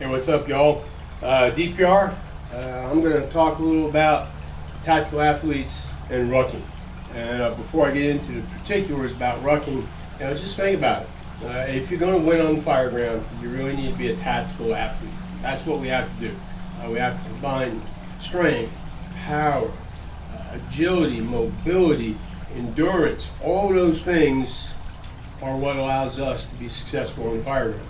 Hey, what's up, y'all? DPR. I'm going to talk a little about tactical athletes and rucking. And before I get into the particulars about rucking, just think about it. If you're going to win on the fire ground, you really need to be a tactical athlete. That's what we have to do. We have to combine strength, power, agility, mobility, endurance. All those things are what allows us to be successful on the fire ground.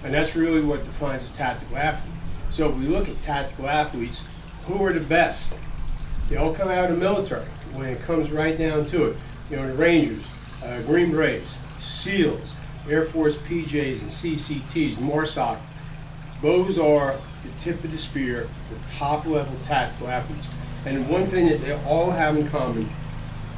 And that's really what defines a tactical athlete. So if we look at tactical athletes, who are the best? They all come out of the military when it comes right down to it. The Rangers, Green Berets, SEALs, Air Force PJs and CCTs, MORSOC. Those are the tip of the spear, the top level tactical athletes. And one thing that they all have in common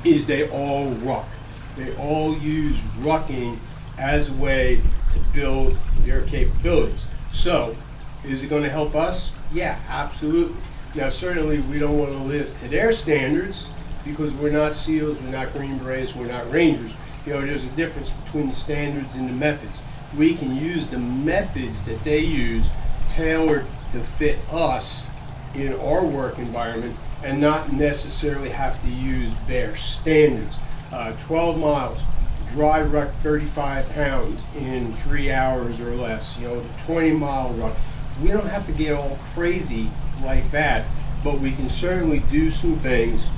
is they all ruck. They all use rucking as a way to build their capabilities. So, is it going to help us? Yeah, absolutely. Now, certainly we don't want to live to their standards because we're not SEALs, we're not Green Berets, we're not Rangers. There's a difference between the standards and the methods. We can use the methods that they use tailored to fit us in our work environment and not necessarily have to use their standards. 12 miles, dry ruck 35 pounds in 3 hours or less, the 20-mile ruck. We don't have to get all crazy like that, but we can certainly do some things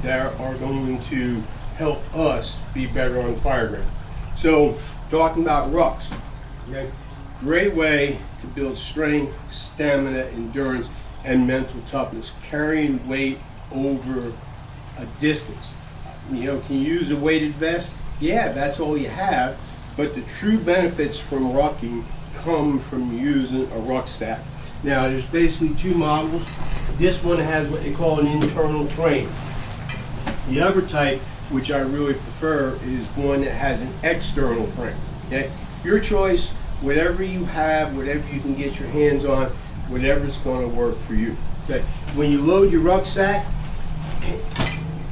that are going to help us be better on the fire ground. So, talking about rucks, great way to build strength, stamina, endurance, and mental toughness, carrying weight over a distance. Can you use a weighted vest? Yeah, that's all you have, but the true benefits from rucking come from using a rucksack. Now, there's basically two models. This one has what they call an internal frame. The other type, which I really prefer, is one that has an external frame. Your choice, whatever you have, whatever you can get your hands on, whatever's going to work for you. When you load your rucksack,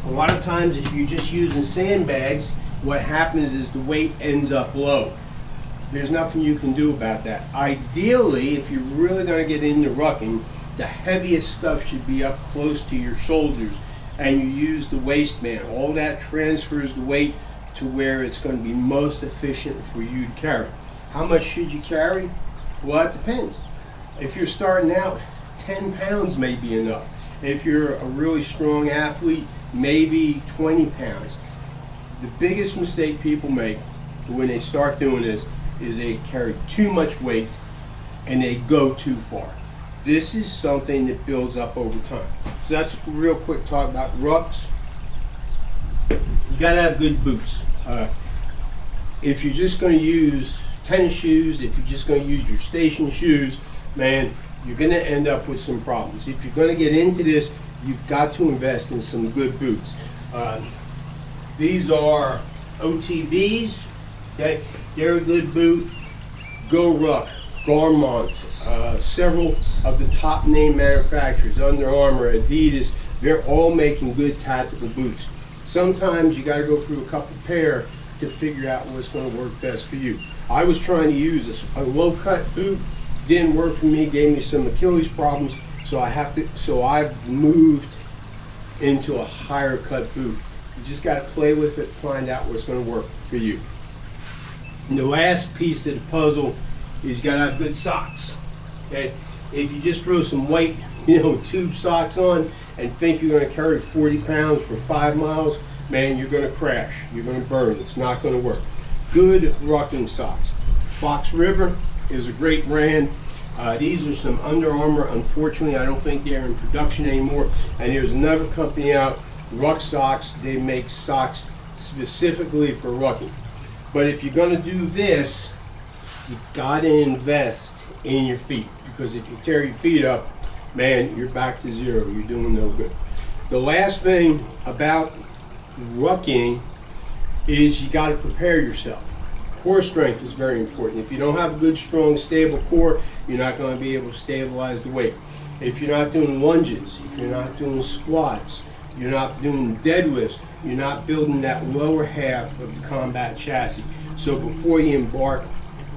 a lot of times if you're just using sandbags, what happens is the weight ends up low. There's nothing you can do about that. Ideally, if you're really going to get into rucking, the heaviest stuff should be up close to your shoulders, and you use the waistband. All that transfers the weight to where it's going to be most efficient for you to carry. How much should you carry? Well, it depends. If you're starting out, 10 pounds may be enough. If you're a really strong athlete, maybe 20 pounds. The biggest mistake people make when they start doing this is they carry too much weight and they go too far. This is something that builds up over time. So that's a real quick talk about rucks. You gotta have good boots. If you're just going to use tennis shoes, if you're just going to use your station shoes, man, you're going to end up with some problems. If you're going to get into this, you've got to invest in some good boots. These are OTBs. Okay, they're a good boot. Go Ruck, Garmont, several of the top name manufacturers, Under Armour, Adidas, they're all making good tactical boots. Sometimes you got to go through a couple pair to figure out what's going to work best for you. I was trying to use a low cut boot, didn't work for me, gave me some Achilles problems, so I've moved into a higher cut boot. You just got to play with it, find out what's going to work for you. And the last piece of the puzzle is you got to have good socks. Okay, if you just throw some white, tube socks on and think you're going to carry 40 pounds for 5 miles, man, you're going to crash. You're going to burn. It's not going to work. Good rucking socks. Fox River is a great brand. These are some Under Armour. Unfortunately, I don't think they're in production anymore. And there's another company out, Ruck Socks. They make socks specifically for rucking. But if you're going to do this, you've got to invest in your feet, because if you tear your feet up, man, you're back to zero. You're doing no good. The last thing about rucking is you got to prepare yourself. Core strength is very important. If you don't have a good, strong, stable core, you're not going to be able to stabilize the weight. If you're not doing lunges, if you're not doing squats, you're not doing deadlifts, you're not building that lower half of the combat chassis. So before you embark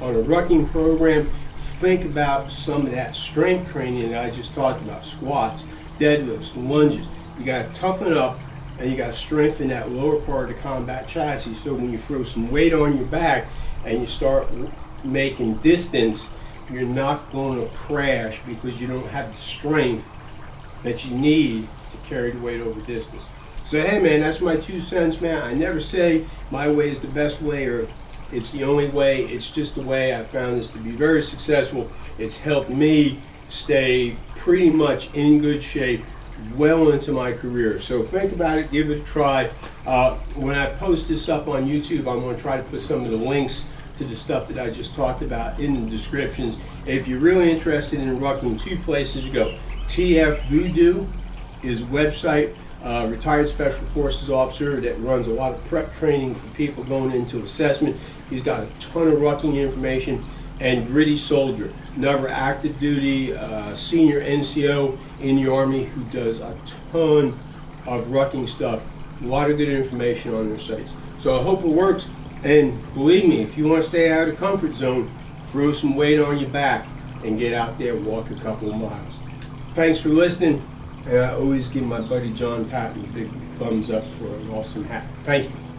on a rucking program, think about some of that strength training that I just talked about, squats, deadlifts, lunges. You got to toughen up and you got to strengthen that lower part of the combat chassis, so when you throw some weight on your back and you start making distance, you're not going to crash because you don't have the strength that you need to carry the weight over distance. So hey man, that's my 2 cents, man. I never say my way is the best way or it's the only way. It's just the way. I found this to be very successful. It's helped me stay pretty much in good shape well into my career. So think about it, give it a try. When I post this up on YouTube, I'm going to try to put some of the links to the stuff that I just talked about in the descriptions. If you're really interested in rucking, 2 places to go. TF Voodoo is a website, retired Special Forces officer that runs a lot of prep training for people going into assessment. He's got a ton of rucking information. And Gritty Soldier, another active duty senior NCO in the Army who does a ton of rucking stuff. A lot of good information on their sites. So I hope it works. And believe me, if you want to stay out of the comfort zone, throw some weight on your back and get out there and walk a couple of miles. Thanks for listening. And I always give my buddy John Patton a big thumbs up for an awesome hat. Thank you.